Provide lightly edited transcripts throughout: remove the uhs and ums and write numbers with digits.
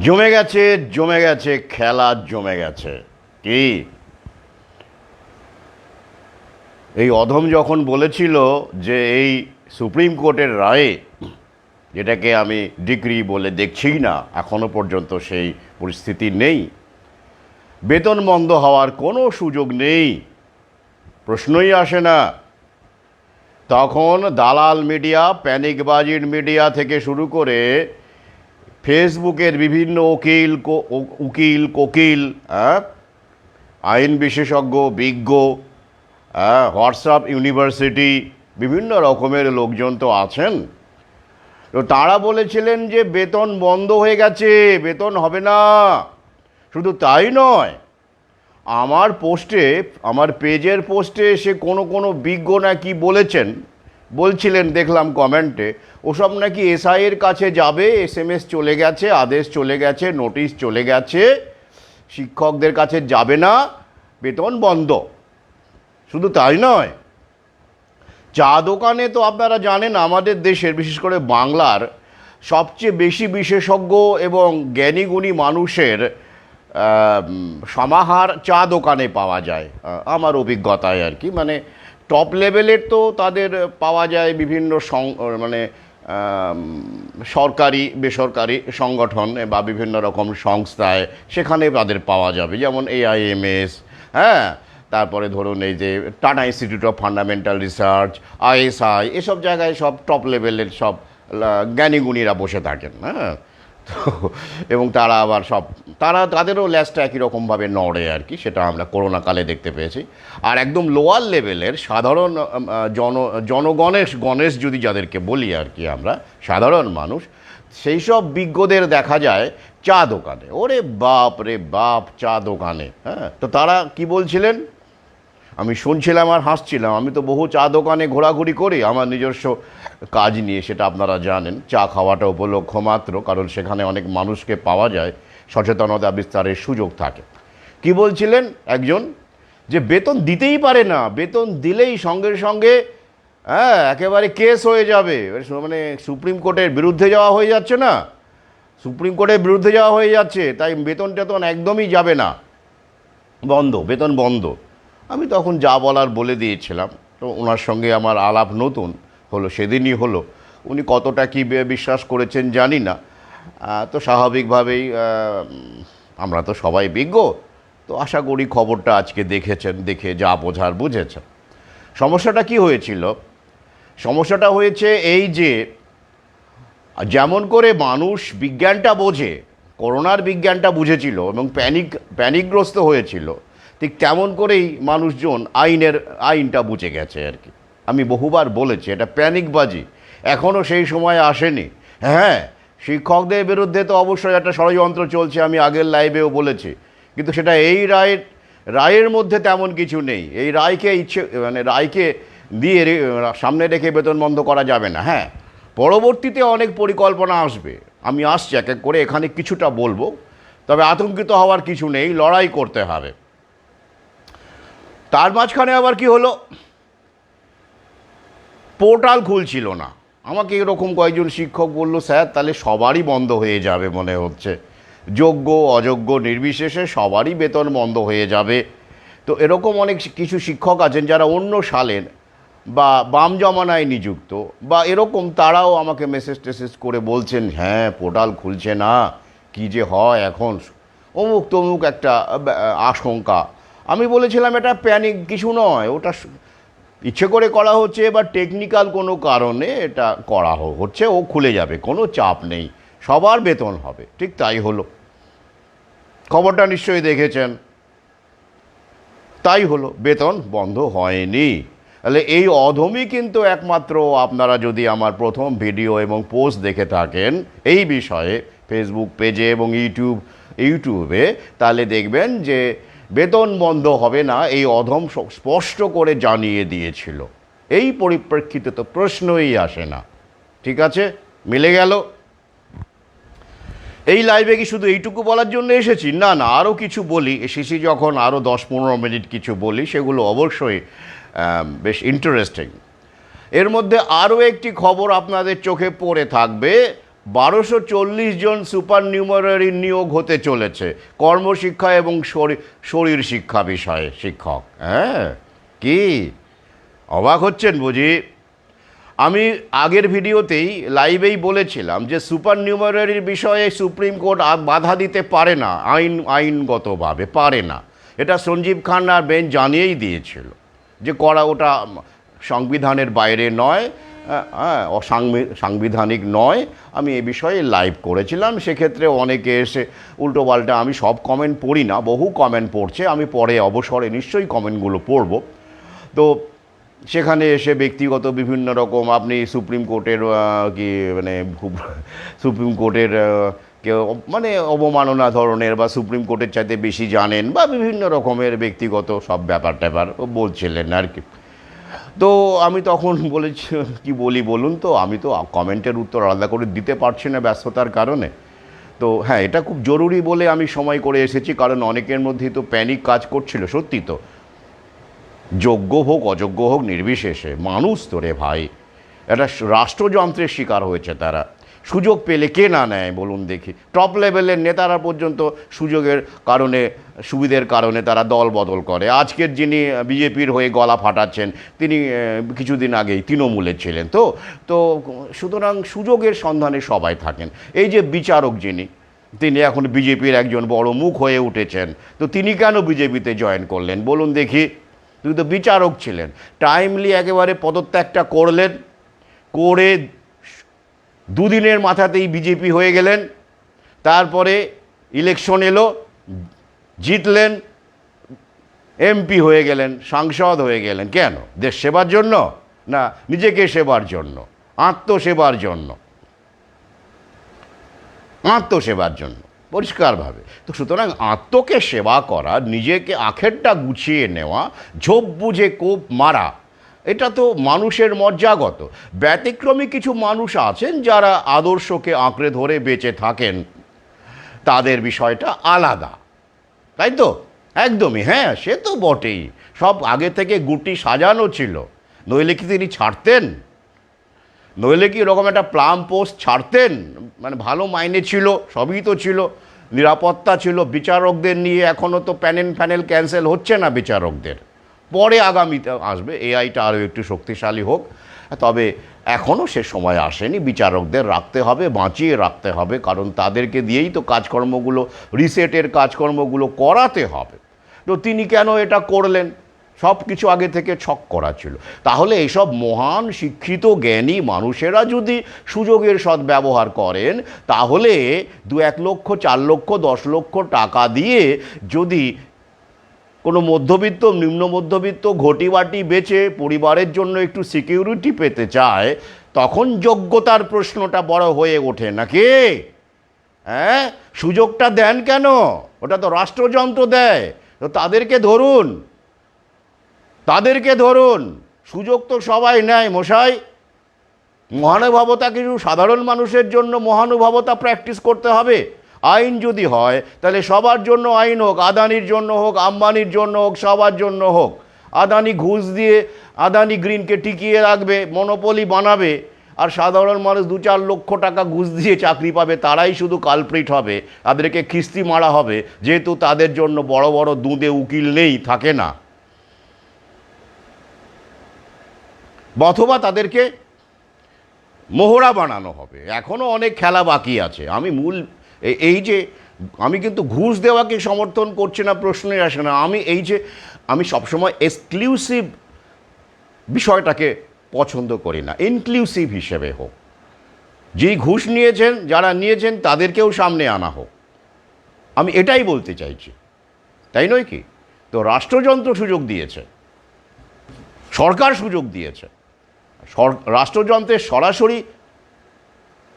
জমে গেছে খেলা জমে গেছে। কি এই অধম যখন বলেছিল যে এই সুপ্রিম কোর্টের রায়ে, যেটাকে আমি ডিগ্রি বলে দেখছি না, এখনো পর্যন্ত সেই পরিস্থিতি নেই, বেতন বন্ধ হওয়ার কোনো সুযোগ নেই, প্রশ্নই আসে না, তখন দালাল মিডিয়া, প্যানিকবাজির মিডিয়া থেকে শুরু করে ফেসবুকের বিভিন্ন উকিল কোকিল, আইন বিশেষজ্ঞ, বিজ্ঞ, হোয়াটসঅ্যাপ ইউনিভার্সিটি, বিভিন্ন রকমের লোকজন তো আছেন। তো তারা বলেছিলেন যে বেতন বন্ধ হয়ে গেছে, বেতন হবে না। শুধু তাই নয়, আমার পেজের পোস্টে এসে কোনো বিজ্ঞ নাকি বলছিলেন, দেখলাম কমেন্টে, ওসব নাকি এসআইয়ের কাছে যাবে, এসএমএস চলে গেছে, আদেশ চলে গেছে, নোটিশ চলে গেছে, শিক্ষকদের কাছে যাবে না, বেতন বন্ধ। শুধু তাই নয়, চা দোকানে তো আপনারা জানেন আমাদের দেশের, বিশেষ করে বাংলার সবচেয়ে বেশি বিশেষজ্ঞ এবং জ্ঞানীগুণী মানুষের সমাহার চা দোকানে পাওয়া যায়, আমার অভিজ্ঞতায় আর কি। মানে টপ লেভেলের তো তাদের পাওয়া যায় বিভিন্ন মানে সরকারি বেসরকারি সংগঠন বা বিভিন্ন রকম সংস্থায়, সেখানে তাদের পাওয়া যাবে, যেমন AIMS, হ্যাঁ, তারপরে ধরুন এই যে tata institute of fundamental research, ISI, এসব জায়গায় সব টপ লেভেলের সব জ্ঞানীগুণীরা বসে থাকেন, হ্যাঁ। তো এবং তারা আবার তাদেরও ল্যাসটা একই রকমভাবে নড়ে আর কি, সেটা আমরা করোনাকালে দেখতে পেয়েছি। আর একদম লোয়ার লেভেলের সাধারণ গণেশ যদি যাদেরকে বলি আর কি, আমরা সাধারণ মানুষ, সেই সব বিজ্ঞদের দেখা যায় চা দোকানে। ওরে বাপ রে বাপ, চা দোকানে, হ্যাঁ। তো তারা কি বলছিলেন আমি শুনছিলাম আর হাসছিলাম। আমি তো বহু চা দোকানে ঘোরাঘুরি করি আমার নিজস্ব কাজ নিয়ে, সেটা আপনারা জানেন। চা খাওয়াটা উপলক্ষ মাত্র, কারণ সেখানে অনেক মানুষকে পাওয়া যায়, সচেতনতা বিস্তারের সুযোগ থাকে। কি বলছিলেন একজন, যে বেতন দিতেই পারে না, বেতন দিলেই সঙ্গে সঙ্গে একেবারে কেস হয়ে যাবে, মানে সুপ্রিম কোর্টের বিরুদ্ধে যাওয়া হয়ে যাচ্ছে না, সুপ্রিম কোর্টের বিরুদ্ধে যাওয়া হয়ে যাচ্ছে, তাই বেতন টেতন একদমই যাবে না, বেতন বন্ধ। আমি তখন যা বলার বলে দিয়েছিলাম। তো ওনার সঙ্গে আমার আলাপ নতুন হলো, সেদিনই হলো। উনি কতটা কি বিশ্বাস করেছেন জানি না। তো স্বাভাবিকভাবেই আমরা তো সবাই বিজ্ঞ, তো আশা করি খবরটা আজকে দেখেছেন, দেখে যা বোঝার বুঝেছেন। সমস্যাটা কি হয়েছিল? সমস্যাটা হয়েছে এই যে, যেমন করে মানুষ বিজ্ঞানটা বোঝে, করোনার বিজ্ঞানটা বুঝেছিল এবং প্যানিকগ্রস্ত হয়েছিল, ঠিক তেমন করেই মানুষজন আইনটা বুঝে গেছে আর কি। আমি বহুবার বলেছি এটা প্যানিকবাজি, এখনও সেই সময় আসেনি। হ্যাঁ, শিক্ষকদের বিরুদ্ধে তো অবশ্যই একটা ষড়যন্ত্র চলছে, আমি আগের লাইভেও বলেছি, কিন্তু সেটা এই রায়ের মধ্যে তেমন কিছু নেই। এই রায়কে দিয়ে সামনে রেখে বেতন বন্ধ করা যাবে না। হ্যাঁ, পরবর্তীতে অনেক পরিকল্পনা আসবে, আমি আসছি এক এক করে, এখানে কিছুটা বলবো। তবে আতঙ্কিত হওয়ার কিছু নেই, লড়াই করতে হবে। তার মাঝখানে আবার কি হলো, পোর্টাল খুলছিল না। আমাকে এরকম কয়েকজন শিক্ষক বলল, স্যার তাহলে সবারই বন্ধ হয়ে যাবে মনে হচ্ছে, যোগ্য অযোগ্য নির্বিশেষে সবারই বেতন বন্ধ হয়ে যাবে। তো এরকম অনেক কিছু শিক্ষক আছেন যারা অন্য সালের বা বাম জমানায় নিযুক্ত বা এরকম, তারাও আমাকে মেসেজ করে বলছেন, হ্যাঁ পোর্টাল খুলছে না, কী যে হয় এখন, অমুক তমুক একটা আশঙ্কা। আমি বলেছিলাম এটা প্যানিক কিছু নয়, ওটা ইচ্ছে করে করা হচ্ছে বা টেকনিক্যাল কোনো কারণে এটা করা হচ্ছে, ও খুলে যাবে, কোনো চাপ নেই, সবার বেতন হবে। ঠিক তাই হলো, খবরটা নিশ্চয়ই দেখেছেন, তাই হলো, বেতন বন্ধ হয়নি। তাহলে এই অধমই কিন্তু একমাত্র, আপনারা যদি আমার প্রথম ভিডিও এবং পোস্ট দেখে থাকেন এই বিষয়ে ফেসবুক পেজে এবং ইউটিউবে, তাহলে দেখবেন যে বেতন বন্ধ হবে না, এই অধম স্পষ্ট করে জানিয়ে দিয়েছিল। এই পরিপ্রেক্ষিতে তো প্রশ্নই আসে না। ঠিক আছে, মিলে গেল। এই লাইভে কি শুধু এইটুকু বলার জন্য এসেছি? না, আরও কিছু বলি, এসেছি যখন আরও 10-15 মিনিট কিছু বলি, সেগুলো অবশ্যই বেশ ইন্টারেস্টিং। এর মধ্যে আরও একটি খবর আপনাদের চোখে পড়ে থাকবে, 1240 জন সুপার নিউমারারি নিয়োগ হতে চলেছে কর্মশিক্ষা এবং শরীর শিক্ষা বিষয়ে শিক্ষক। হ্যাঁ, কি অবাক হচ্ছেন বুঝি? আমি আগের ভিডিওতেই লাইভেই বলেছিলাম যে সুপার নিউমারারির বিষয়ে সুপ্রিম কোর্ট বাধা দিতে পারে না, আইনগতভাবে পারে না। এটা সঞ্জীব খান্নার বেঞ্চ জানিয়েই দিয়েছিল যে ওটা সংবিধানের বাইরে নয়, সাংবিধানিক নয়। আমি এ বিষয়ে লাইভ করেছিলাম, সেক্ষেত্রে অনেকে এসে উল্টোপাল্টা, আমি সব কমেন্ট পড়ি না, বহু কমেন্ট পড়ছে, আমি পরে অবসরে নিশ্চয়ই কমেন্টগুলো পড়ব। তো সেখানে এসে ব্যক্তিগত বিভিন্ন রকম, আপনি সুপ্রিম কোর্টের সুপ্রিম কোর্টের কেউ মানে অবমাননা ধরনের বা সুপ্রিম কোর্টের চাইতে বেশি জানেন বা বিভিন্ন রকমের ব্যক্তিগত সব ব্যাপার ট্যাপার বলছিলেন আর কি। তো আমি তখন বলেছি, কি বলি বলুন তো, আমি তো কমেন্টের উত্তর আলাদা করে দিতে পারছি না ব্যস্ততার কারণে। তো হ্যাঁ, এটা খুব জরুরি বলে আমি সময় করে এসেছি, কারণ অনেকের মধ্যেই তো প্যানিক কাজ করছিল। সত্যি তো, যোগ্য হোক অযোগ্য হোক নির্বিশেষে মানুষ তো রে ভাই, একটা রাষ্ট্রযন্ত্রের শিকার হয়েছে তারা। সুযোগ পেলে কে না নেয় বলুন দেখি? টপ লেভেলের নেতারা পর্যন্ত সুযোগের কারণে, সুবিধের কারণে তারা দল বদল করে। আজকের যিনি বিজেপির হয়ে গলা ফাটাচ্ছেন, তিনি কিছুদিন আগেই তৃণমূলের ছিলেন। তো সুতরাং সুযোগের সন্ধানে সবাই থাকেন। এই যে বিচারক যিনি, তিনি এখন বিজেপির একজন বড় মুখ হয়ে উঠেছেন, তো তিনি কেন বিজেপিতে জয়েন করলেন বলুন দেখি? তিনি তো বিচারক ছিলেন, টাইমলি একেবারে পদত্যাগটা করলেন, করে দুদিনের মাথাতেই বিজেপি হয়ে গেলেন। তারপরে ইলেকশন এলো, জিতলেন, এমপি হয়ে গেলেন, সাংসদ হয়ে গেলেন। কেন? দেশ সেবার জন্য? না নিজেকে সেবার জন্য, আত্মসেবার জন্য, আত্মসেবার জন্য পরিষ্কারভাবে। তো সুতরাং আত্মকে সেবা করা, নিজেকে আখেরটা গুছিয়ে নেওয়া, ঝোপ বুঝে কোপ মারা, এটা তো মানুষের মজ্জাগত। ব্যতিক্রমী কিছু মানুষ আছেন যারা আদর্শকে আঁকড়ে ধরে বেঁচে থাকেন, তাদের বিষয়টা আলাদা, তাই তো? একদমই, হ্যাঁ, সে তো বটেই। সব আগে থেকে গুটি সাজানো ছিল, নইলে কি তিনি ছাড়তেন? নইলে কি এরকম একটা প্লাম পোস্ট ছাড়তেন? মানে ভালো মাইনে ছিল, সবই তো ছিল, নিরাপত্তা ছিল। বিচারকদের নিয়ে এখনও তো প্যানেল ক্যান্সেল হচ্ছে না বিচারকদের, পরে আগামীতে আসবে, এআইটা আরও একটু শক্তিশালী হোক। তবে এখনও সে সময় আসেনি, বিচারকদের রাখতে হবে, বাঁচিয়ে রাখতে হবে, কারণ তাদেরকে দিয়েই তো কাজকর্মগুলো, রিসেটের কাজকর্মগুলো করাতে হবে। তো তিনি কেন এটা করলেন? সব কিছু আগে থেকে ছক করা ছিল। তাহলে এইসব মহান শিক্ষিত জ্ঞানী মানুষেরা যদি সুযোগের সদ্ব্যবহার করেন, তাহলে 2-1 লক্ষ, 4 লক্ষ, 10 লক্ষ টাকা দিয়ে যদি কোনো মধ্যবিত্ত, নিম্ন মধ্যবিত্ত ঘটি বাটি বেচে পরিবারের জন্য একটু সিকিউরিটি পেতে চায়, তখন যোগ্যতার প্রশ্নটা বড় হয়ে ওঠে নাকি? হ্যাঁ, সুযোগটা দেন কেন? ওটা তো রাষ্ট্রযন্ত্র দেয়, তো তাদেরকে ধরুন, তাদেরকে ধরুন। সুযোগ তো সবাই নেয় মশাই। মহানুভবতা কিছু সাধারণ মানুষের জন্য মহানুভবতা প্র্যাকটিস করতে হবে। আইন যদি হয় তাহলে সবার জন্য আইন হোক, আদানির জন্য হোক, আম্বানির জন্য হোক, সবার জন্য হোক। আদানি ঘুষ দিয়ে আদানি গ্রিনকে টিকিয়ে রাখবে, মনোপলি বানাবে, আর সাধারণ মানুষ 2-4 লক্ষ টাকা ঘুষ দিয়ে চাকরি পাবে, তারাই শুধু কালপ্রিট হবে, তাদেরকে খিস্তি মারা হবে, যেহেতু তাদের জন্য বড় বড় দুঁদে উকিল নেই, থাকে না। অথবা তাদেরকে মোহরা বানানো হবে। এখনও অনেক খেলা বাকি আছে। আমি কিন্তু ঘুষ দেওয়াকে সমর্থন করছি না, প্রশ্নই আসে না। আমি সবসময় এক্সক্লুসিভ বিষয়টাকে পছন্দ করি না, ইনক্লুসিভ হিসেবে হোক। যেই ঘুষ নিয়েছেন, যারা নিয়েছেন তাদেরকেও সামনে আনা হোক, আমি এটাই বলতে চাইছি, তাই নয় কি? তো রাষ্ট্রযন্ত্র সুযোগ দিয়েছে, সরকার সুযোগ দিয়েছে। রাষ্ট্রযন্ত্রের সরাসরি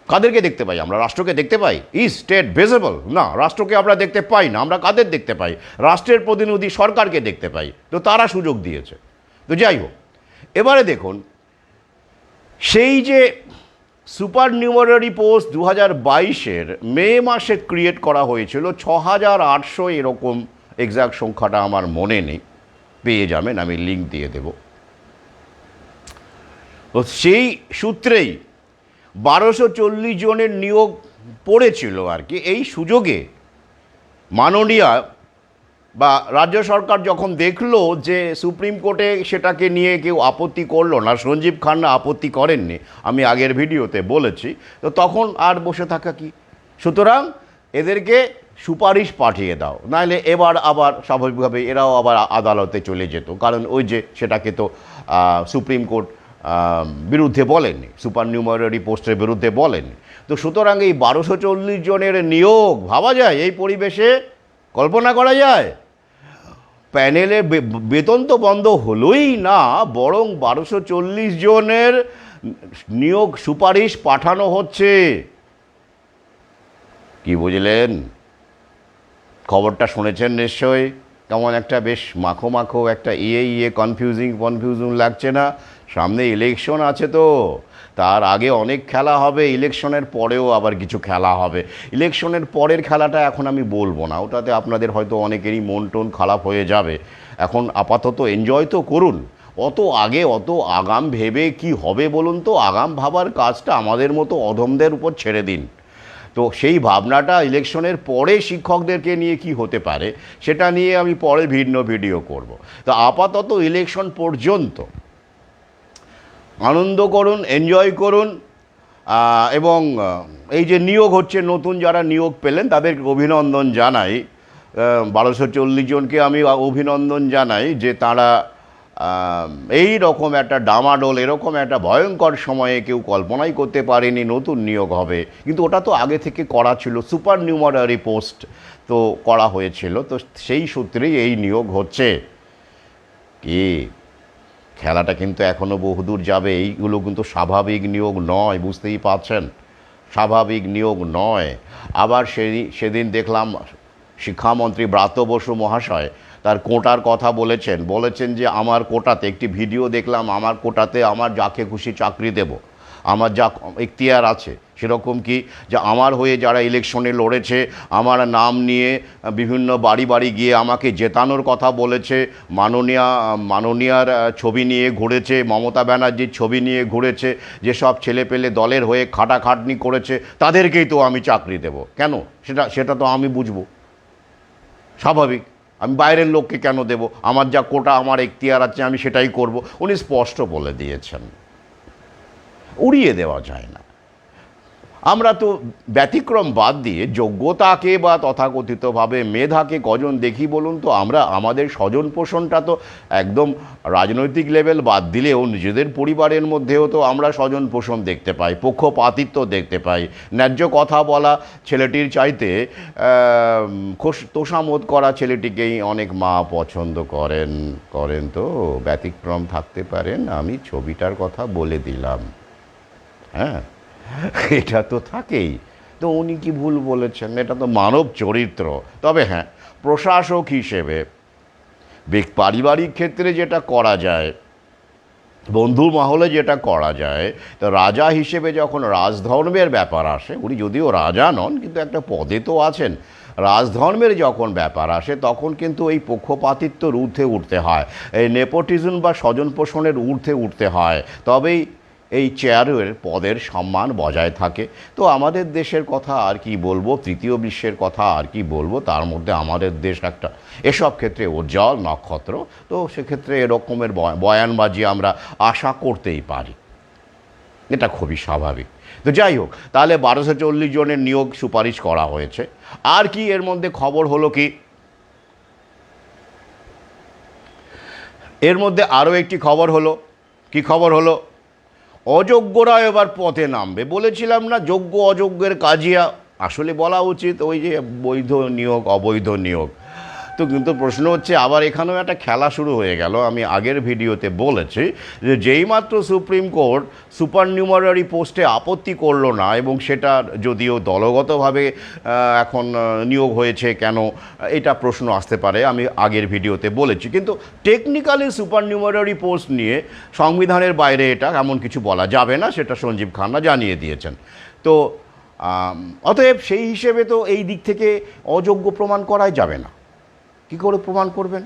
কাদেরকে দেখতে পাই আমরা? রাষ্ট্রকে দেখতে পাই? Is state visible? না, রাষ্ট্রকে আমরা দেখতে পাই না। আমরা কাদের দেখতে পাই? রাষ্ট্রের প্রতিনিধি সরকারকে দেখতে পাই। তো তারা সুযোগ দিয়েছে। তো যাই হোক, এবারে দেখুন, সেই যে সুপার নিউমারারি পোস্ট 2022-এর মে মাসে ক্রিয়েট করা হয়েছিল 6800, এরকম এক্স্যাক্ট সংখ্যাটা আমার মনে নেই, পেয়ে যাবেন, আমি লিঙ্ক দিয়ে দেব। তো সেই সূত্রেই 1240 জনের নিয়োগ পড়েছিল আর কি। এই সুযোগে মাননীয়া বা রাজ্য সরকার যখন দেখলো যে সুপ্রিম কোর্টে সেটাকে নিয়ে কেউ আপত্তি করলো না, সঞ্জীব খান্না আপত্তি করেননি, আমি আগের ভিডিওতে বলেছি, তো তখন আর বসে থাকা কি, সুতরাং এদেরকে সুপারিশ পাঠিয়ে দাও, নাহলে এবার আবার স্বাভাবিকভাবে এরাও আবার আদালতে চলে যেত, কারণ ওই যে সেটাকে তো সুপ্রিম কোর্ট বিরুদ্ধে বলেননি, সুপার নিউমারারি পোস্টের বিরুদ্ধে বলেননি। তো সুতরাং এই 1240 জনের নিয়োগ ভাবা যায় এই পরিবেশে, কল্পনা করা যায়? প্যানেলের বেতন তো বন্ধ হলোই না, বরং 1240 জনের নিয়োগ সুপারিশ পাঠানো হচ্ছে। কি বুঝলেন? খবরটা শুনেছেন নিশ্চয়ই? কেমন একটা বেশ মাখো মাখো একটা কনফিউজিং লাগছে না? সামনে ইলেকশন আছে, তো তার আগে অনেক খেলা হবে, ইলেকশনের পরেও আবার কিছু খেলা হবে। ইলেকশনের পরের খেলাটা এখন আমি বলবো না, ওটাতে আপনাদের হয়তো অনেকেরই মন টন খারাপ হয়ে যাবে। এখন আপাতত এনজয় তো করুন। অত আগে অত আগাম ভেবে কি হবে বলুন তো? আগাম ভাবার কাজটা আমাদের মতো অধমদের উপর ছেড়ে দিন। তো সেই ভাবনাটা ইলেকশনের পরে শিক্ষকদেরকে নিয়ে কি হতে পারে সেটা নিয়ে আমি পরে ভিন্ন ভিডিও করব। তো আপাতত ইলেকশন পর্যন্ত আনন্দ করুন, এনজয় করুন, এবং এই যে নিয়োগ হচ্ছে, নতুন যারা নিয়োগ পেলেন তাদেরকে অভিনন্দন জানাই। 1240 জনকে আমি অভিনন্দন জানাই যে তারা এই রকম একটা ডামাডোল, এরকম একটা ভয়ঙ্কর সময়ে কেউ কল্পনাই করতে পারেনি নতুন নিয়োগ হবে, কিন্তু ওটা তো আগে থেকে করা ছিল, সুপার নিউমারারি পোস্ট তো করা হয়েছিল, তো সেই সূত্রেই এই নিয়োগ হচ্ছে। কি খেলাটা কিন্তু এখনও বহুদূর যাবে, এইগুলো কিন্তু স্বাভাবিক নিয়োগ নয়, বুঝতেই পারছেন, স্বাভাবিক নিয়োগ নয়। আবার সেদিন দেখলাম শিক্ষামন্ত্রী ব্রাত্য বসু মহাশয় তার কোটার কথা বলেছেন যে আমার কোটাতে, একটি ভিডিও দেখলাম, আমার কোটাতে আমার যাকে খুশি চাকরি দেব, আমার যা এখতিয়ার আছে সেরকম কি, যে আমার হয়ে যারা ইলেকশনে লড়েছে আমার নাম নিয়ে বিভিন্ন বাড়ি বাড়ি গিয়ে আমাকে জেতানোর কথা বলেছে, মাননীয়ার ছবি নিয়ে ঘুরেছে, মমতা ব্যানার্জির ছবি নিয়ে ঘুরেছে, যেসব ছেলেপেলে দলের হয়ে খাটাখাটনি করেছে তাদেরকেই তো আমি চাকরি দেব। কেন? সেটা তো আমি বুঝবো, স্বাভাবিক। আমি বাইরের লোককে কেন দেব? আমার যা কোটা, আমার এখতিয়ার আছে, আমি সেটাই করব। উনি স্পষ্ট বলে দিয়েছেন, উড়িয়ে দেওয়া যায় না। আমরা তো ব্যতিক্রম বাদ দিয়ে যোগ্যতাকে বা তথাকথিতভাবে মেধাকে কজন দেখি বলুন তো? আমরা আমাদের স্বজন পোষণটা তো একদম রাজনৈতিক লেভেল বাদ দিলেও নিজেদের পরিবারের মধ্যেও তো আমরা স্বজন পোষণ দেখতে পাই, পক্ষপাতিত্ব দেখতে পাই। ন্যায্য কথা বলা ছেলেটির চাইতে তোষামোদ করা ছেলেটিকেই অনেক মা পছন্দ করেন তো ব্যতিক্রম থাকতে পারেন, আমি ছবিটার কথা বলে দিলাম। হ্যাঁ, এটা তো থাকেই। তো উনি কি ভুল বলেছেন? এটা তো মানব চরিত্র। তবে হ্যাঁ, প্রশাসক হিসেবে পারিবারিক ক্ষেত্রে যেটা করা যায়, বন্ধু মহলে যেটা করা যায়, তো রাজা হিসেবে যখন রাজধর্মের ব্যাপার আসে, উনি যদিও রাজা নন কিন্তু একটা পদে তো আছেন, রাজধর্মের যখন ব্যাপার আসে তখন কিন্তু এই পক্ষপাতিত্বর ঊর্ধ্বে উঠতে হয়, এই নেপোটিজম বা স্বজন পোষণের ঊর্ধ্বে উঠতে হয়, তবেই এই চেয়ারের পদের সম্মান বজায় থাকে। তো আমাদের দেশের কথা আর কি বলবো, তৃতীয় বিশ্বের কথা আর কি বলবো, তার মধ্যে আমাদের দেশ একটা এসব ক্ষেত্রে উজ্জ্বল নক্ষত্র। তো সেক্ষেত্রে এরকমের বয়ানবাজি আমরা আশা করতেই পারি, এটা খুবই স্বাভাবিক। তো যাই হোক, তাহলে 1240 জনের নিয়োগ সুপারিশ করা হয়েছে। আর কি এর মধ্যে খবর হলো কি, এর মধ্যে আরও একটি খবর হলো। কি খবর হলো? অযোগ্যরা এবার পথে নামবে। বলেছিলাম না যোগ্য অযোগ্যের কাজিয়া, আসলে বলা উচিত ওই যে বৈধ নিয়োগ অবৈধ নিয়োগ। তো কিন্তু প্রশ্ন হচ্ছে, আবার এখানেও একটা খেলা শুরু হয়ে গেল। আমি আগের ভিডিওতে বলেছি যে যেইমাত্র সুপ্রিম কোর্ট সুপার নিউমারারি পোস্টে আপত্তি করলো না, এবং সেটা যদিও দলগতভাবে এখন নিয়োগ হয়েছে, কেন এটা প্রশ্ন আসতে পারে, আমি আগের ভিডিওতে বলেছি, কিন্তু টেকনিক্যালি সুপার নিউমারারি পোস্ট নিয়ে সংবিধানের বাইরে এটা এমন কিছু বলা যাবে না, সেটা সঞ্জীব খান্না জানিয়ে দিয়েছেন। তো অতএব সেই হিসেবে তো এই দিক থেকে অযোগ্য প্রমাণ করাই যাবে না। কী করে প্রমাণ করবেন?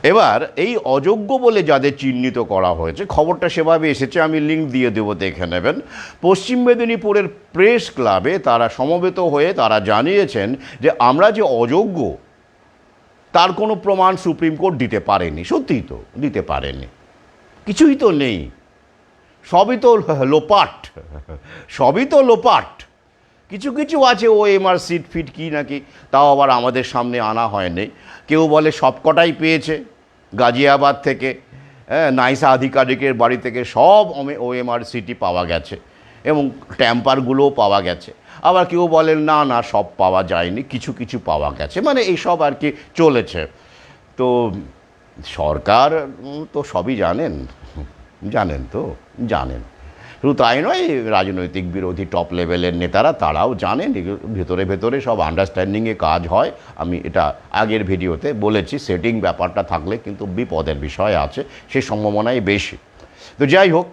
এবার এই অযোগ্য বলে যাদের চিহ্নিত করা হয়েছে, খবরটা সেভাবে এসেছে, আমি লিঙ্ক দিয়ে দেবো, দেখে নেবেন। পশ্চিম মেদিনীপুরের প্রেস ক্লাবে তারা সমবেত হয়ে তারা জানিয়েছেন যে আমরা যে অযোগ্য তার কোনো প্রমাণ সুপ্রিম কোর্ট দিতে পারেনি। সত্যিই তো দিতে পারেনি, কিছুই তো নেই, সবই তো লোপাট, সবই তো লোপাট। কিছু কিছু আছে OMR সিট ফিট কি নাকি, তাও আবার আমাদের সামনে আনা হয়নি। কেউ বলে সবকটাই পেয়েছে গাজিয়াবাদ থেকে, নাইসা আধিকারিকের বাড়ি থেকে সব OMR সিটি পাওয়া গেছে এবং ট্যাম্পারগুলোও পাওয়া গেছে। আবার কেউ বলেন না না সব পাওয়া যায়নি, কিছু কিছু পাওয়া গেছে, মানে এইসব আর কি চলেছে। তো সরকার তো সবই জানেন, জানেন তো, জানেন। শুধু তাই নয়, রাজনৈতিক বিরোধী টপ লেভেলের নেতারা তারাও জানেন, ভেতরে ভেতরে সব আন্ডারস্ট্যান্ডিংয়ে কাজ হয়। আমি এটা আগের ভিডিওতে বলেছি, সেটিং ব্যাপারটা থাকলে কিন্তু বিপদের বিষয় আছে, সে সম্ভাবনাই বেশি। তো যাই হোক,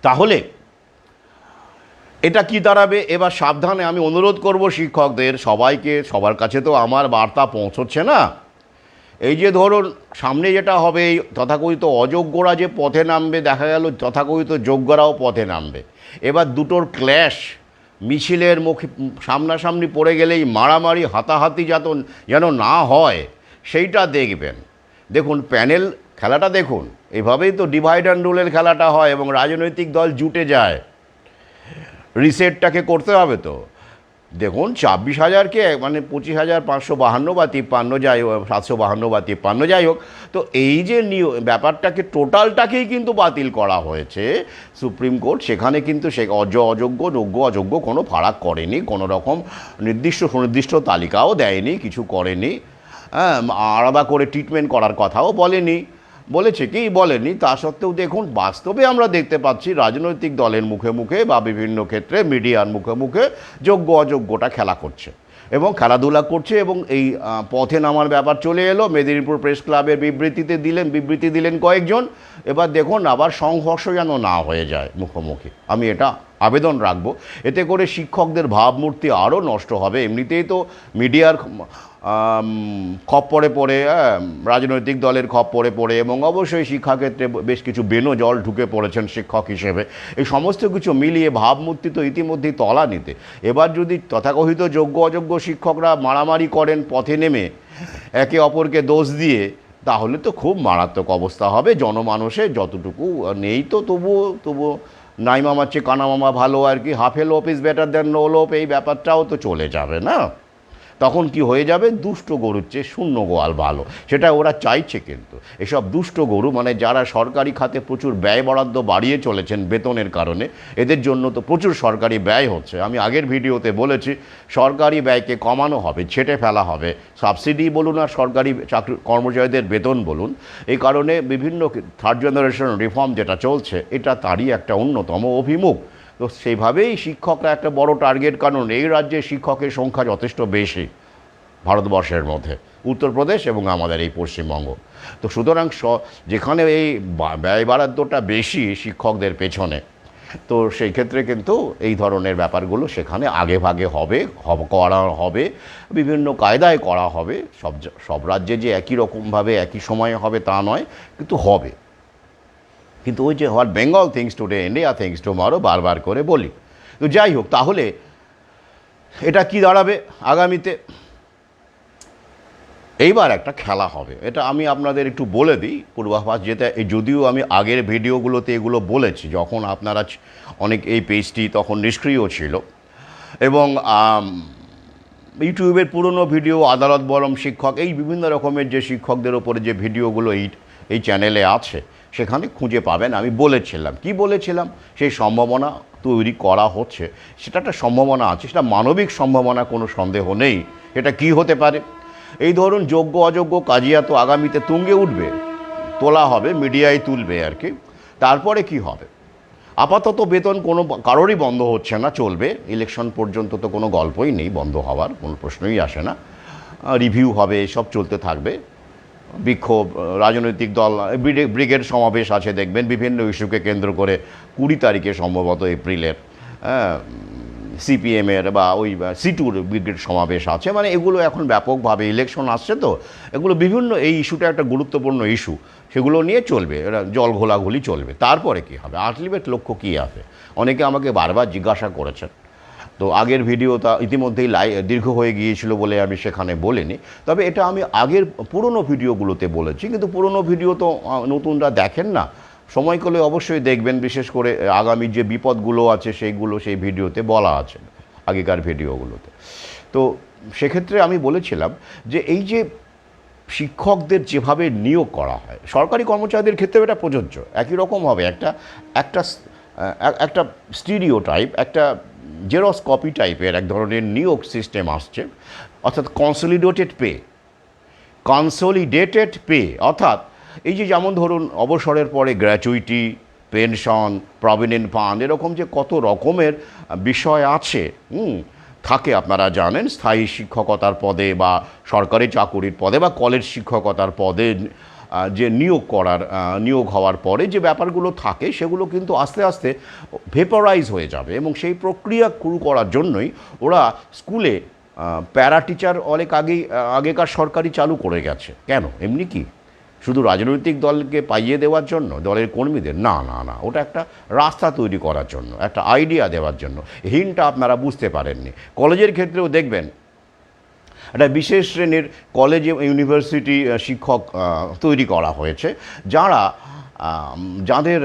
তাহলে এটা কি দাঁড়াবে এবার? সাবধানে আমি অনুরোধ করব শিক্ষকদের সবাইকে, সবার কাছে তো আমার বার্তা পৌঁছচ্ছে না। এই যে ধরুন সামনে যেটা হবে, এই তথাকথিত অযোগ্যরা যে পথে নামবে, দেখা গেল তথাকথিত যোগ্যরাও পথে নামবে। এবার দুটোর ক্ল্যাশ, মিছিলের মুখে সামনাসামনি পড়ে গেলেই মারামারি হাতাহাতি যেন না হয়, সেইটা দেখবেন। দেখুন প্যানেল খেলাটা দেখুন, এভাবেই তো ডিভাইড অ্যান্ড রুলের খেলাটা হয় এবং রাজনৈতিক দল জুটে যায়। রিসেটটাকে করতে হবে তো। দেখুন ২৬,০০০কে মানে ২৫,৫৫২ বা ৫৩ যাই হোক, ৭৫২ বা ৫৩ যাই হোক, তো এই যে ব্যাপারটাকে টোটালটাকেই কিন্তু বাতিল করা হয়েছে সুপ্রিম কোর্ট। সেখানে কিন্তু সে অযোগ্য যোগ্য অযোগ্য কোনো ফারাক করেনি, কোনো রকম নির্দিষ্ট সুনির্দিষ্ট তালিকাও দেয়নি, কিছু করেনি, আলাদা করে ট্রিটমেন্ট করার কথাও বলেনি। বলেছে কি বলেনি, তা সত্ত্বেও দেখুন বাস্তবে আমরা দেখতে পাচ্ছি রাজনৈতিক দলের মুখে মুখে বা বিভিন্ন ক্ষেত্রে মিডিয়ার মুখে মুখে যোগ্য অযোগ্যটা খেলা করছে এবং খেলাধুলা করছে। এবং এই পথে নামার ব্যাপার চলে এলো, মেদিনীপুর প্রেস ক্লাবের বিবৃতি দিলেন কয়েকজন। এবার দেখুন আবার সংঘর্ষ যেন না হয়ে যায় মুখোমুখি, আমি এটা আবেদন রাখবো। এতে করে শিক্ষকদের ভাবমূর্তি আরও নষ্ট হবে। এমনিতেই তো মিডিয়ার খপ্পরে পড়ে, রাজনৈতিক দলের খপ্পরে পড়ে, এবং অবশ্যই শিক্ষাক্ষেত্রে বেশ কিছু বেনো জল ঢুকে পড়েছেন শিক্ষক হিসেবে। এই সমস্ত কিছু মিলিয়ে ভাবমূর্তি তো ইতিমধ্যেই তলানিতে। এবার যদি তথাকথিত যোগ্য অযোগ্য শিক্ষকরা মারামারি করেন পথে নেমে একে অপরকে দোষ দিয়ে, তাহলে তো খুব মারাত্মক অবস্থা হবে। জনমানুষে যতটুকু নেই তো তবুও নাই মামার চেয়ে কানা মামা ভালো আর কি, হাফ এ লোপ ইজ বেটার দ্যান নো লোপ, এই ব্যাপারটাও তো চলে যাবে না। তখন কি হয়ে যাবে, দুষ্ট গরুর চেয়ে শূন্য গোয়াল ভালো, সেটা ওরা চাইছে। কিন্তু এসব দুষ্ট গরু মানে যারা সরকারি খাতে প্রচুর ব্যয় বরাদ্দ বাড়িয়ে চলেছেন বেতনের কারণে, এদের জন্য তো প্রচুর সরকারি ব্যয় হচ্ছে। আমি আগের ভিডিওতে বলেছি সরকারি ব্যয়কে কমানো হবে, ছেঁটে ফেলা হবে, সাবসিডি বলুন আর সরকারি চাকরি কর্মচারীদের বেতন বলুন। এই কারণে বিভিন্ন থার্ড জেনারেশন রিফর্ম যেটা চলছে, এটা তারই একটা অন্যতম অভিমুখ। তো সেইভাবেই শিক্ষকরা একটা বড় টার্গেট, কারণ এই রাজ্যে শিক্ষকের সংখ্যা যথেষ্ট বেশি ভারতবর্ষের মধ্যে, উত্তরপ্রদেশ এবং আমাদের এই পশ্চিমবঙ্গ। তো সুতরাং যেখানে এই ব্যয় বরাদ্দটা বেশি শিক্ষকদের পেছনে, তো সেই ক্ষেত্রে কিন্তু এই ধরনের ব্যাপারগুলো সেখানে আগে ভাগে করা হবে, বিভিন্ন কায়দায় করা হবে। সব রাজ্যে যে একই রকমভাবে একই সময়ে হবে তা নয়, কিন্তু হবে। কিন্তু ওই যে what Bengal things today India things tomorrow বারবার করে বলি। তো যাই হোক, তাহলে এটা কি দাঁড়াবে আগামীতে? এইবার একটা খেলা হবে, এটা আমি আপনাদের একটু বলে দিই পূর্বাভাস, যেটা যদিও আমি আগের ভিডিওগুলোতে এগুলো বলেছি, যখন আপনারা অনেক এই পেজটি তখন নিষ্ক্রিয় ছিল, এবং ইউটিউবের পুরনো ভিডিও, আদালত বরম শিক্ষক, এই বিভিন্ন রকমের যে শিক্ষকদের ওপরে যে ভিডিওগুলো এই চ্যানেলে আছে, সেখানে খুঁজে পাবেন। আমি বলেছিলাম, কি বলেছিলাম, সেই সম্ভাবনা তৈরি করা হচ্ছে, সেটা একটা সম্ভাবনা আছে, সেটা মানবিক সম্ভাবনা, কোনো সন্দেহ নেই। এটা কি হতে পারে? এই ধরুন যোগ্য অযোগ্য কাজিয়া তো আগামীতে তুঙ্গে উঠবে, তোলা হবে, মিডিয়ায় তুলবে আর কি। তারপরে কি হবে? আপাতত বেতন কোনো কারোরই বন্ধ হচ্ছে না, চলবে ইলেকশন পর্যন্ত, তো কোনো গল্পই নেই বন্ধ হওয়ার, কোনো প্রশ্নই আসে না। রিভিউ হবে, সব চলতে থাকবে। বিক্ষোভ, রাজনৈতিক দল, ব্রিগেড সমাবেশ আছে দেখবেন বিভিন্ন ইস্যুকে কেন্দ্র করে, 20 তারিখে সম্ভবত এপ্রিলের, সিপিএমের বা ওই সিটুর ব্রিগেড সমাবেশ আছে, মানে এগুলো এখন ব্যাপকভাবে ইলেকশন আসছে তো এগুলো বিভিন্ন, এই ইস্যুটা একটা গুরুত্বপূর্ণ ইস্যু, সেগুলো নিয়ে চলবে, এরা জল ঘোলাঘুলি চলবে। তারপরে কি হবে, আলটিমেট লক্ষ্য কী হবে, অনেকে আমাকে বারবার জিজ্ঞাসা করেছেন। তো আগের ভিডিওটা ইতিমধ্যেই দীর্ঘ হয়ে গিয়েছিল বলে আমি সেখানে বলিনি, তবে এটা আমি আগের পুরনো ভিডিওগুলোতে বলেছি, কিন্তু পুরনো ভিডিও তো নতুনরা দেখেন না, সময় করলে অবশ্যই দেখবেন, বিশেষ করে আগামী যে বিপদগুলো আছে সেইগুলো সেই ভিডিওতে বলা আছে, আগেকার ভিডিওগুলোতে। তো সেক্ষেত্রে আমি বলেছিলাম যে এই যে শিক্ষকদের যেভাবে নিয়োগ করা হয়, সরকারি কর্মচারীদের ক্ষেত্রে এটা প্রযোজ্য, একই রকম হবে। একটা একটা একটা স্টিরিওটাইপ, একটা জেরক্স কপি টাইপের এক ধরনের নিয়োগ সিস্টেম আসছে, অর্থাৎ কনসলিডেটেড পে, অর্থাৎ এই যে যেমন ধরুন অবসরের পরে গ্র্যাচুইটি, পেনশন, প্রভিডেন্ট ফান্ড, এরকম যে কত রকমের বিষয় আছে থাকে, আপনারা জানেন, স্থায়ী শিক্ষকতার পদে বা সরকারি চাকুরির পদে বা কলেজ শিক্ষকতার পদে যে নিয়োগ হওয়ার পরে যে ব্যাপারগুলো থাকে সেগুলো কিন্তু আস্তে আস্তে ভেপরাইজ হয়ে যাবে, এবং সেই প্রক্রিয়া শুরু করার জন্যই ওরা স্কুলে প্যারা টিচার অনেক আগেকার সরকারি চালু করে গেছে। কেন, এমনি কি শুধু রাজনৈতিক দলকে পাইয়ে দেওয়ার জন্য, দলের কর্মীদের? না না না, ওটা একটা রাস্তা তৈরি করার জন্য, একটা আইডিয়া দেওয়ার জন্য। হিন্টটা আপনারা বুঝতে পারেননি। কলেজের ক্ষেত্রেও দেখবেন একটা বিশেষ শ্রেণীর কলেজ ইউনিভার্সিটি শিক্ষক তৈরি করা হয়েছে, যাদের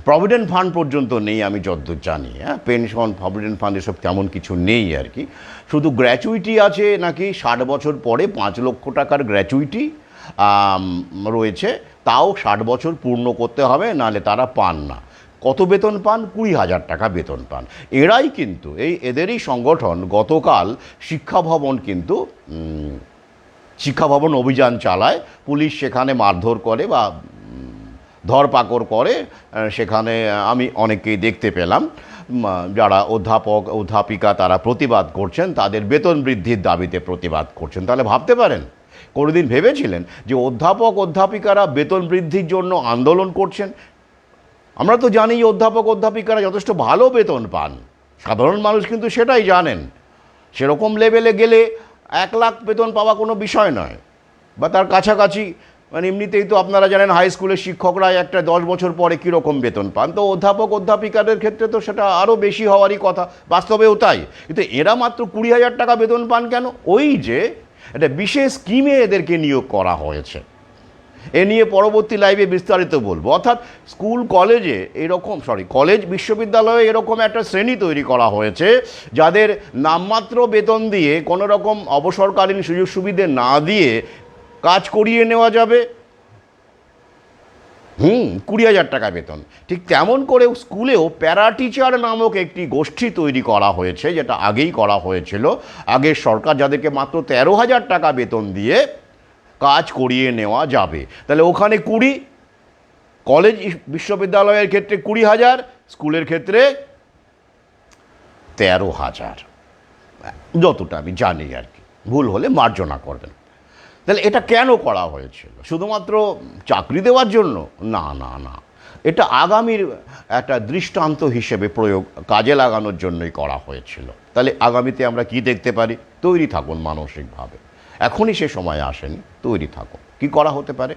প্রভিডেন্ট ফান্ড পর্যন্ত নেই, আমি যতদূর জানি। পেনশন, প্রভিডেন্ট ফান্ড এসব তেমন কিছু নেই আর কি। শুধু গ্র্যাচুইটি আছে নাকি, 60 বছর পরে 5 লক্ষ টাকার গ্র্যাচুইটি রয়েছে, তাও 60 বছর পূর্ণ করতে হবে, নাহলে তারা পান না। কত বেতন পান? 20,000 টাকা বেতন পান। এরাই কিন্তু, এদেরই সংগঠন গতকাল শিক্ষা ভবন অভিযান চালায়, পুলিশ সেখানে মারধর করে বা ধরপাকড় করে, সেখানে আমি অনেককেই দেখতে পেলাম, যারা অধ্যাপিকা তারা প্রতিবাদ করছেন, তাদের বেতন বৃদ্ধির দাবিতে প্রতিবাদ করছেন। তাহলে ভাবতে পারেন, কোনোদিন ভেবেছিলেন যে অধ্যাপিকারা বেতন বৃদ্ধির জন্য আন্দোলন করছেন? আমরা তো জানি অধ্যাপিকারা যথেষ্ট ভালো বেতন পান, সাধারণ মানুষ কিন্তু সেটাই জানেন। সেরকম লেভেলে গেলে 1 লাখ বেতন পাওয়া কোনো বিষয় নয়, বা তার কাছাকাছি। মানে এমনিতেই তো আপনারা জানেন হাই স্কুলের শিক্ষকরা একটা 10 বছর পরে কীরকম বেতন পান, তো অধ্যাপিকাদের ক্ষেত্রে তো সেটা আরও বেশি হওয়ারই কথা, বাস্তবেও তাই। কিন্তু এরা মাত্র 20,000 টাকা বেতন পান কেন? ওই যে একটা বিশেষ স্কিমে এদেরকে নিয়োগ করা হয়েছে। এ নিয়ে পরবর্তী লাইভে বিস্তারিত বলবো। অর্থাৎ কলেজ বিশ্ববিদ্যালয়ে এরকম একটা শ্রেণী তৈরি করা হয়েছে, যাদের নামমাত্র বেতন দিয়ে, কোনো রকম অবসরকালীন সুযোগ সুবিধে না দিয়ে কাজ করিয়ে নেওয়া যাবে। 20,000 টাকা বেতন। ঠিক তেমন করে স্কুলেও প্যারা টিচার নামক একটি গোষ্ঠী তৈরি করা হয়েছে, যেটা আগেই করা হয়েছিল। আগের সরকার যাদেরকে মাত্র 13,000 টাকা বেতন দিয়ে কাজ করিয়ে নেওয়া যাবে। তাহলে ওখানে 20, কলেজ বিশ্ববিদ্যালয়ের ক্ষেত্রে 20,000, স্কুলের ক্ষেত্রে 13,000, যতটা আমি জানি আর কি, ভুল হলে মার্জনা করবেন। তাহলে এটা কেন করা হয়েছিল? শুধুমাত্র চাকরি দেওয়ার জন্য? না না না, এটা আগামীর একটা দৃষ্টান্ত হিসেবে কাজে লাগানোর জন্যই করা হয়েছিল। তাহলে আগামীতে আমরা কি দেখতে পারি? তৈরি থাকুন মানসিকভাবে, এখনই সে সময় আসেনি, তৈরি থাকুন। কি করা হতে পারে?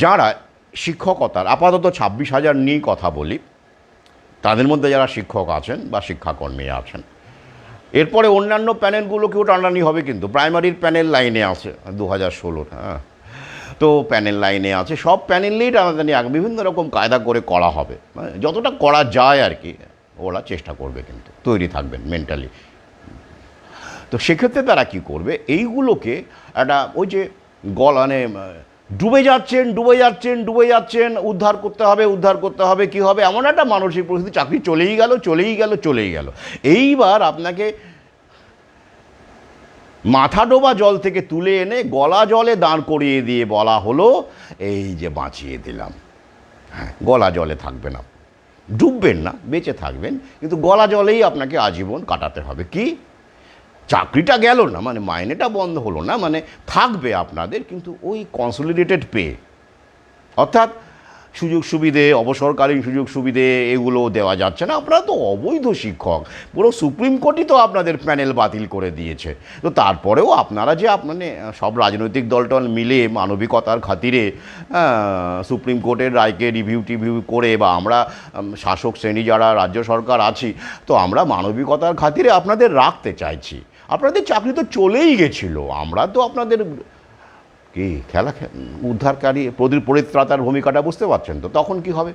যারা শিক্ষকতার, আপাতত 26,000 নিয়েই কথা বলি, তাদের মধ্যে যারা শিক্ষক আছেন বা শিক্ষাকর্মী আছেন, এরপরে অন্যান্য প্যানেলগুলোকেও টানাটানি হবে, কিন্তু প্রাইমারির প্যানেল লাইনে আছে 2016, তো প্যানেল লাইনে আছে, সব প্যানেলেই টানাটানি বিভিন্ন রকম কায়দা করে করা হবে, যতটা করা যায় আর কি, ওরা চেষ্টা করবে, কিন্তু তৈরি থাকবেন মেন্টালি। তো সেক্ষেত্রে তারা কি করবে? এইগুলোকে একটা ওই যে ডুবে যাচ্ছেন, উদ্ধার করতে হবে, কি হবে, এমন একটা মানসিক পরিস্থিতি, চাকরি চলেই গেল। এইবার আপনাকে মাথা ডোবা জল থেকে তুলে এনে গলা জলে দাঁড় করিয়ে দিয়ে বলা হলো, এই যে বাঁচিয়ে দিলাম। হ্যাঁ, গলা জলে থাকবে না, ডুববেন না, বেঁচে থাকবেন, কিন্তু গলা জলেই আপনাকে আজীবন কাটাতে হবে। কি, চাকরিটা গেল না, মানে মাইনেটা বন্ধ হলো না, মানে থাকবে আপনাদের, কিন্তু ওই কনসলিডেটেড পে, অর্থাৎ সুযোগ সুবিধে, অবসরকালীন সুযোগ সুবিধে এগুলো দেওয়া যাচ্ছে না। আপনারা তো অবৈধ শিক্ষক, পুরো সুপ্রিম কোর্টই তো আপনাদের প্যানেল বাতিল করে দিয়েছে। তো তারপরেও আপনারা যে মানে সব রাজনৈতিক দলটল মিলে মানবিকতার খাতিরে সুপ্রিম কোর্টের রায়কে রিভিউ করে, বা আমরা শাসক শ্রেণী যারা রাজ্য সরকার আছি, তো আমরা মানবিকতার খাতিরে আপনাদের রাখতে চাইছি। আপনাদের চাকরি তো চলেই গেছিলো, আমরা তো আপনাদের কি খেলা উদ্ধারকারী পরিত্রাতার ভূমিকাটা বুঝতে পারছেন তো। তখন কি হবে?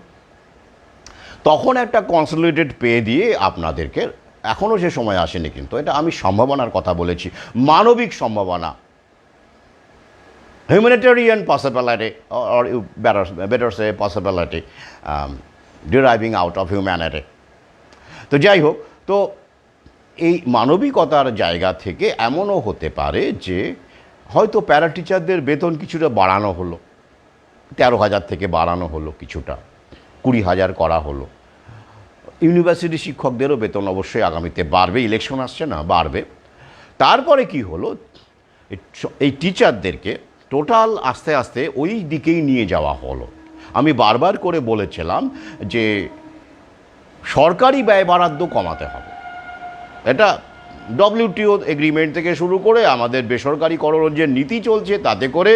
তখন একটা কনসলিডেটেড পে দিয়ে আপনাদেরকে, এখনও সে সময় আসেনি কিন্তু, এটা আমি সম্ভাবনার কথা বলেছি, মানবিক সম্ভাবনা, humanitarian possibility, or you better say possibility deriving out of humanity। তো যাই হোক, তো এই মানবিকতার জায়গা থেকে এমনও হতে পারে যে হয়তো প্যারা টিচারদের বেতন কিছুটা বাড়ানো হলো, 13,000 থেকে বাড়ানো হলো, কিছুটা 20,000 করা হলো। ইউনিভার্সিটি শিক্ষকদেরও বেতন অবশ্যই আগামীতে বাড়বে, ইলেকশন আসছে না, বাড়বে। তারপরে কি হলো, এই টিচারদেরকে টোটাল আস্তে আস্তে ওই দিকেই নিয়ে যাওয়া হলো। আমি বারবার করে বলেছিলাম যে সরকারি ব্যয় বরাদ্দ কমাতে হবে। এটা WTO এগ্রিমেন্ট থেকে শুরু করে আমাদের বেসরকারিকরণের যে নীতি চলছে, তাতে করে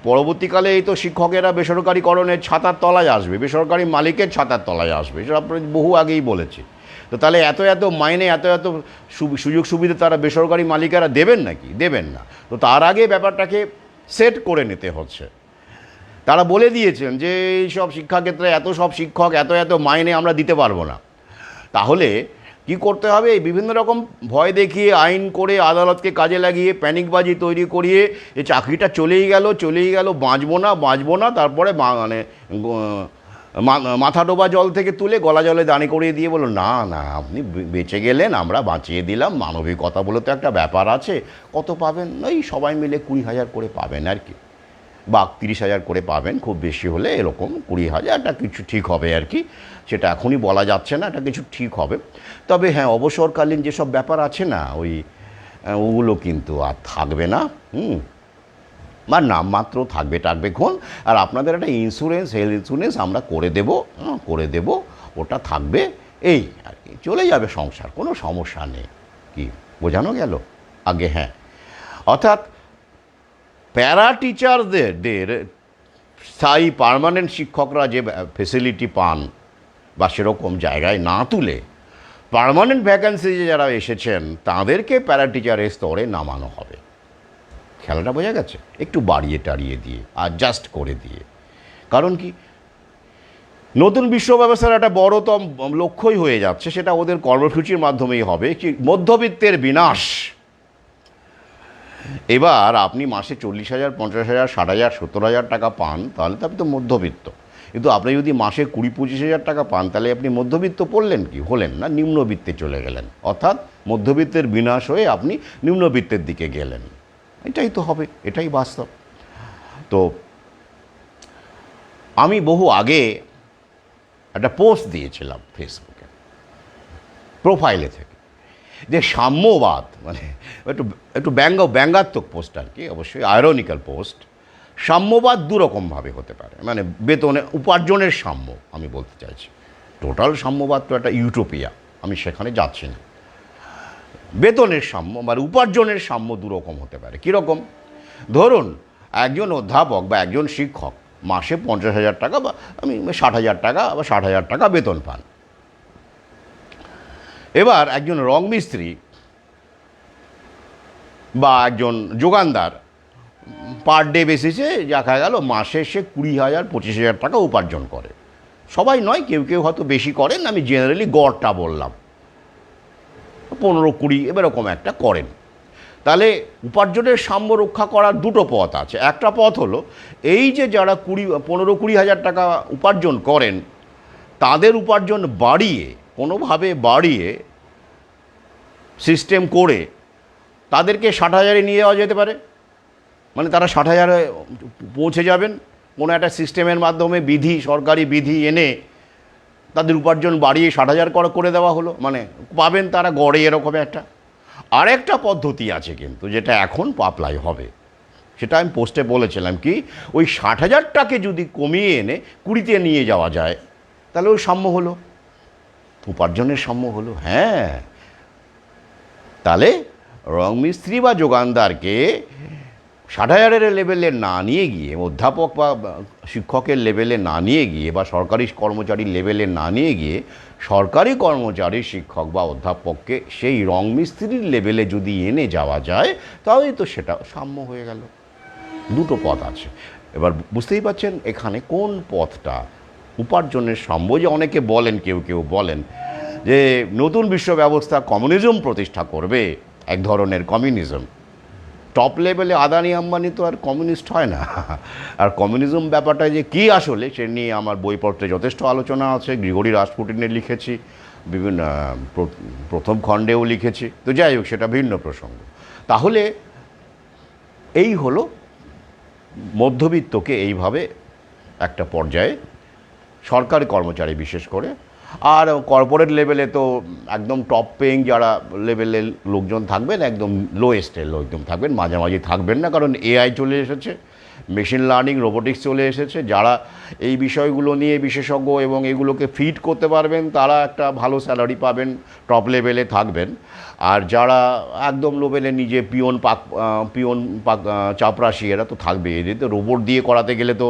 পরবর্তীকালে এই তো শিক্ষকেরা বেসরকারিকরণের ছাতার তলায় আসবে, বেসরকারি মালিকের ছাতার তলায় আসবে, সেটা আপনার বহু আগেই বলেছি। তো তাহলে এত এত মাইনে, এত এত সুযোগ সুবিধা তারা বেসরকারি মালিকেরা দেবেন নাকি? দেবেন না। তো তার আগে ব্যাপারটাকে সেট করে নিতে হচ্ছে। তারা বলে দিয়েছেন যে এই সব শিক্ষাক্ষেত্রে এত সব শিক্ষক, এত এত মাইনে আমরা দিতে পারবো না। তাহলে কি করতে হবে? এই বিভিন্ন রকম ভয় দেখিয়ে, আইন করে, আদালতকে কাজে লাগিয়ে, প্যানিকবাজি তৈরি করিয়ে, এই চাকরিটা চলেই গেল, বাঁচবো না, তারপরে মানে মাথা ডোবা জল থেকে তুলে গলা জলে দাঁড়ি করিয়ে দিয়ে বলো না না আপনি বেঁচে গেলেন, আমরা বাঁচিয়ে দিলাম, মানবিকতা বলে তো একটা ব্যাপার আছে। কত পাবেন? ওই সবাই মিলে 20,000 করে পাবেন আর কি, বা 30,000 করে পাবেন, খুব বেশি হলে এরকম 20,000, একটা কিছু ঠিক হবে আর কি। সেটা এখনই বলা যাচ্ছে না, এটা কিছু ঠিক হবে। তবে হ্যাঁ, অবসরকালীন যেসব ব্যাপার আছে না, ওগুলো কিন্তু আর থাকবে না, বা নামমাত্র থাকবে ক্ষণ। আর আপনাদের একটা ইন্স্যুরেন্স, হেলথ ইন্স্যুরেন্স আমরা করে দেব, ওটা থাকবে, এই আর কি, চলে যাবে সংসার, কোনো সমস্যা নেই। কি বোঝানো গেল আগে? হ্যাঁ, অর্থাৎ প্যারা টিচারদের স্থায়ী পার্মানেন্ট শিক্ষকরা যে ফেসিলিটি পান, বা সেরকম জায়গায় না তুলে পার্মানেন্ট ভ্যাকেন্সি যারা এসেছেন তাদেরকে প্যারা টিচারের স্তরে নামানো হবে। খেলাটা বোঝা গেছে? একটু বাড়িয়ে টাড়িয়ে দিয়ে, অ্যাডজাস্ট করে দিয়ে। কারণ কি, নতুন বিশ্ব ব্যবস্থার একটা বড়তম লক্ষ্যই হয়ে যাচ্ছে, সেটা ওদের কর্মসূচির মাধ্যমেই হবে, কি মধ্যবিত্তের বিনাশ। এবার আপনি মাসে 40,000, 50,000, 60,000, 70,000 টাকা পান, তাহলে তো আপনি তো মধ্যবিত্ত। কিন্তু আপনি যদি মাসে 20-25,000 টাকা পান, তাহলে আপনি মধ্যবিত্ত পড়লেন কি? হলেন না, নিম্নবিত্তে চলে গেলেন। অর্থাৎ মধ্যবিত্তের বিনাশ হয়ে আপনি নিম্নবিত্তের দিকে গেলেন। এটাই তো হবে, এটাই বাস্তব। তো আমি বহু আগে একটা পোস্ট দিয়েছিলাম ফেসবুকে, প্রোফাইলে থেকে, যে সাম্যবাদ, মানে একটু ব্যঙ্গাত্মক পোস্ট আর কি, অবশ্যই আয়রনিক্যাল পোস্ট। সাম্যবাদ দুরকমভাবে হতে পারে, মানে বেতনে উপার্জনের সাম্য আমি বলতে চাইছি। টোটাল সাম্যবাদ তো একটা ইউটোপিয়া, আমি সেখানে যাচ্ছি না। বেতনের সাম্য মানে উপার্জনের সাম্য দুরকম হতে পারে। কীরকম? ধরুন একজন অধ্যাপক বা একজন শিক্ষক মাসে 50,000 টাকা, বা আমি 60,000 টাকা বা 60,000 টাকা বেতন পান। এবার একজন রং মিস্ত্রি বা একজন যোগানদার পার ডে বেসিসে দেখা গেল মাসে সে 20,000, 25,000 টাকা উপার্জন করে। সবাই নয়, কেউ কেউ হয়তো বেশি করেন, আমি জেনারেলি গড়টা বললাম, 15-20 এরকম একটা করেন। তাহলে উপার্জনের সাম্য রক্ষা করার দুটো পথ আছে। একটা পথ হলো এই যে যারা 15-20,000 টাকা উপার্জন করেন, তাদের উপার্জন বাড়িয়ে, কোনোভাবে বাড়িয়ে সিস্টেম করে তাদেরকে 60,000-এ নিয়ে যাওয়া যেতে পারে। মানে তারা 60,000-এ পৌঁছে যাবেন কোনো একটা সিস্টেমের মাধ্যমে, সরকারি বিধি এনে তাদের উপার্জন বাড়িয়ে 60,000 করে দেওয়া হলো, মানে পাবেন তারা গড়ে এরকম একটা। আরেকটা পদ্ধতি আছে কিন্তু, যেটা এখন অ্যাপ্লাই হবে, সেটা আমি পোস্টে বলেছিলাম কি ওই 60,000টাকে যদি কমিয়ে এনে 20তে নিয়ে যাওয়া যায় তাহলে ওই সাম্য হলো, উপার্জনের সাম্য হলো। হ্যাঁ, তাহলে রং মিস্ত্রি বা যোগানদারকে 60,000-এর লেভেলে না নিয়ে গিয়ে, অধ্যাপক বা শিক্ষকের লেভেলে না নিয়ে গিয়ে, বা সরকারি কর্মচারীর লেভেলে না নিয়ে গিয়ে সরকারি কর্মচারী, শিক্ষক বা অধ্যাপককে সেই রং মিস্ত্রির লেভেলে যদি এনে যাওয়া যায় তাহলে তো সেটা সাম্য হয়ে গেল। দুটো পথ আছে। এবার বুঝতেই পারছেন এখানে কোন পথটা উপার্জনের সাম্য। যে অনেকে বলেন, কেউ কেউ বলেন যে নতুন বিশ্ব ব্যবস্থা কমিউনিজম প্রতিষ্ঠা করবে, এক ধরনের কমিউনিজম। টপ লেভেলে আদানি আম্বানি তো আর কমিউনিস্ট হয় না। আর কমিউনিজম ব্যাপারটা যে কী আসলে সে নিয়ে আমার বইপত্রে যথেষ্ট আলোচনা আছে। গ্রিগরি রাসপুটিনে লিখেছি, বিভিন্ন প্রথম খণ্ডেও লিখেছি। তো যাই হোক, সেটা ভিন্ন প্রসঙ্গ। তাহলে এই হলো মধ্যবিত্তকে এইভাবে একটা পর্যায়ে, সরকারি কর্মচারী বিশেষ করে, আর কর্পোরেট লেভেলে তো একদম টপ পেইং যারা লেভেলের লোকজন থাকবেন, একদম লোয়েস্টের লোকজন থাকবেন, মাঝামাঝি থাকবেন না। কারণ এআই চলে এসেছে, মেশিন লার্নিং, রোবোটিক্স চলে এসেছে। যারা এই বিষয়গুলো নিয়ে বিশেষজ্ঞ এবং এগুলোকে ফিট করতে পারবেন তারা একটা ভালো স্যালারি পাবেন, টপ লেভেলে থাকবেন। আর যারা একদম লেভেলে নিজে পিয়ন চাপরাশি, এরা তো থাকবে। এদের তো রোবট দিয়ে করাতে গেলে তো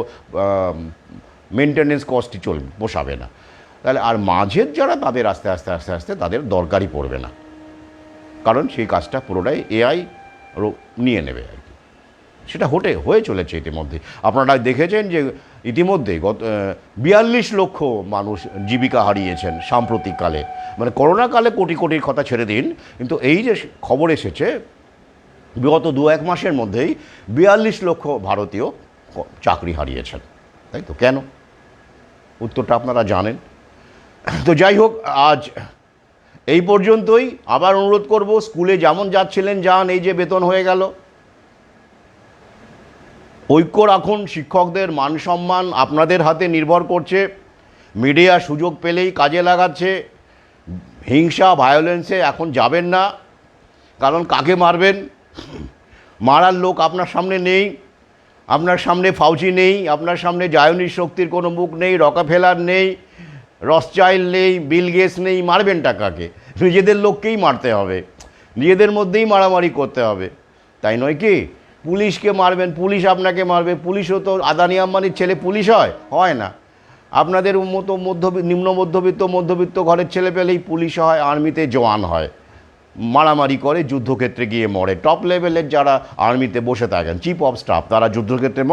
মেনটেনেন্স কস্টই পোষাবে না। তাহলে আর মাঝের যারা, তাদের আস্তে আস্তে আস্তে আস্তে তাদের দরকারই পড়বে না, কারণ সেই কাজটা পুরোটাই এআই নিয়ে নেবে আর কি। সেটা হয়ে চলেছে ইতিমধ্যে। আপনারা দেখেছেন যে ইতিমধ্যে 42 লক্ষ মানুষ জীবিকা হারিয়েছেন সাম্প্রতিককালে। মানে করোনাকালে কোটি কোটির কথা ছেড়ে দিন, কিন্তু এই যে খবর এসেছে বিগত 2-1 মাসের মধ্যেই 42 লক্ষ ভারতীয় চাকরি হারিয়েছেন। তাই তো, কেন? উত্তরটা আপনারা জানেন। তো যাই হোক, আজ এই পর্যন্তই। আবার অনুরোধ করব, স্কুলে যেমন যাচ্ছিলেন যান, এই যে বেতন হয়ে গেল, ঐক্য রাখুন। শিক্ষকদের মান সম্মান আপনাদের হাতে নির্ভর করছে। মিডিয়া সুযোগ পেলেই কাজে লাগাচ্ছে। হিংসা, ভায়োলেন্সে এখন যাবেন না, কারণ কাকে মারবেন? মারার লোক আপনার সামনে নেই। আপনার সামনে ফাউচি নেই, আপনার সামনে জায়নিস শক্তির কোনো মুখ নেই, রকাফেলার নেই, রসচাইল্ড নেই, বিল গেটস নেই। মারবেনটা কাকে? নিজেদের লোককেই মারতে হবে, নিজেদের মধ্যেই মারামারি করতে হবে, তাই নয় কি? পুলিশকে মারবেন, পুলিশ আপনাকে মারবে। পুলিশও তো আদানি আম্বানির ছেলে পুলিশ হয় না। আপনাদের মতো নিম্ন মধ্যবিত্ত ঘরের ছেলে পেলেই পুলিশ হয়, আর্মিতে জওয়ান হয়, মারামারি করে, যুদ্ধক্ষেত্রে গিয়ে মরে। টপ লেভেলের যারা আর্মিতে বসে থাকেন, চিফ অফ স্টাফ, তারা যুদ্ধক্ষেত্রে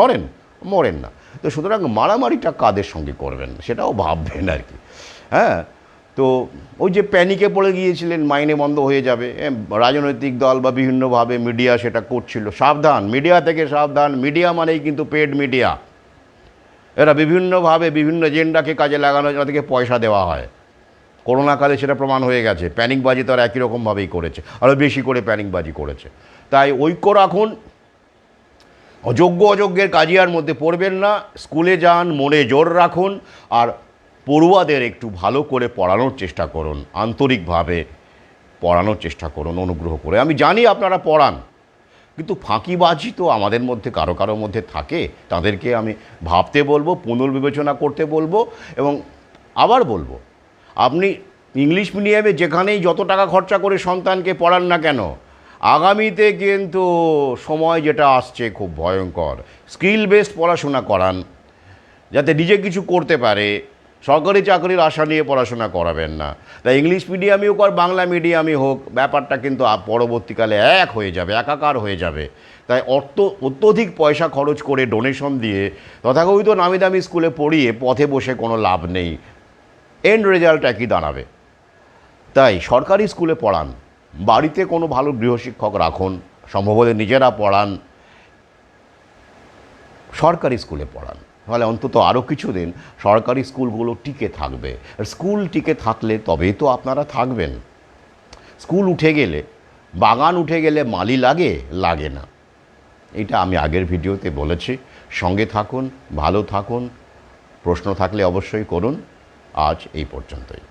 মরেন না। তো সুতরাং মারামারিটা কাদের সঙ্গে করবেন সেটাও ভাববেন আর কি। হ্যাঁ, তো ওই যে প্যানিকে পড়ে গিয়েছিলেন, মাইনে বন্ধ হয়ে যাবে, রাজনৈতিক দল বা বিভিন্নভাবে মিডিয়া সেটা করছিল। সাবধান, মিডিয়া থেকে সাবধান। মিডিয়া মানেই কিন্তু পেড মিডিয়া। এরা বিভিন্নভাবে বিভিন্ন এজেন্ডাকে কাজে লাগানো, থেকে পয়সা দেওয়া হয়। করোনাকালে সেটা প্রমাণ হয়ে গেছে। প্যানিকবাজি তো আর একই রকমভাবেই করেছে, আরও বেশি করে প্যানিকবাজি করেছে। তাই ঐক্য রাখুন, অযোগ্য অযোগ্যের কাজিয়ার মধ্যে পড়বেন না। স্কুলে যান, মনে জোর রাখুন, আর পড়ুয়াদের একটু ভালো করে পড়ানোর চেষ্টা করুন, আন্তরিকভাবে পড়ানোর চেষ্টা করুন, অনুগ্রহ করে। আমি জানি আপনারা পড়ান, কিন্তু ফাঁকিবাজি তো আমাদের মধ্যে কারো মধ্যে থাকে। তাদেরকে আমি ভাবতে বলবো, পুনর্বিবেচনা করতে বলবো। এবং আবার বলবো, আপনি ইংলিশ মিডিয়ামে যেখানেই যত টাকা খরচা করে সন্তানকে পড়ান না কেন, আগামীতে কিন্তু সময় যেটা আসছে খুব ভয়ঙ্কর। স্কিল বেসড পড়াশোনা করান, যাতে নিজে কিছু করতে পারে। সরকারি চাকরির আশা নিয়ে পড়াশোনা করাবেন না। তাই ইংলিশ মিডিয়ামই হোক আর বাংলা মিডিয়ামই হোক, ব্যাপারটা কিন্তু পরবর্তীকালে এক হয়ে যাবে, একাকার হয়ে যাবে। তাই অত্যধিক পয়সা খরচ করে, ডোনেশন দিয়ে, তথাকথিত নামি দামি স্কুলে পড়িয়ে পথে বসে কোনো লাভ নেই। এন্ড রেজাল্ট একই দাঁড়াবে। তাই সরকারি স্কুলে পড়ান, বাড়িতে কোনো ভালো গৃহশিক্ষক রাখুন, সম্ভব হলে নিজেরা পড়ান, সরকারি স্কুলে পড়ান। তাহলে অন্তত আরও কিছুদিন সরকারি স্কুলগুলো টিকে থাকবে। আর স্কুল টিকে থাকলে তবেই তো আপনারা থাকবেন। স্কুল উঠে গেলে, বাগান উঠে গেলে মালি লাগে না। এটা আমি আগের ভিডিওতে বলেছি। সঙ্গে থাকুন, ভালো থাকুন। প্রশ্ন থাকলে অবশ্যই করুন। আজ এই পর্যন্তই।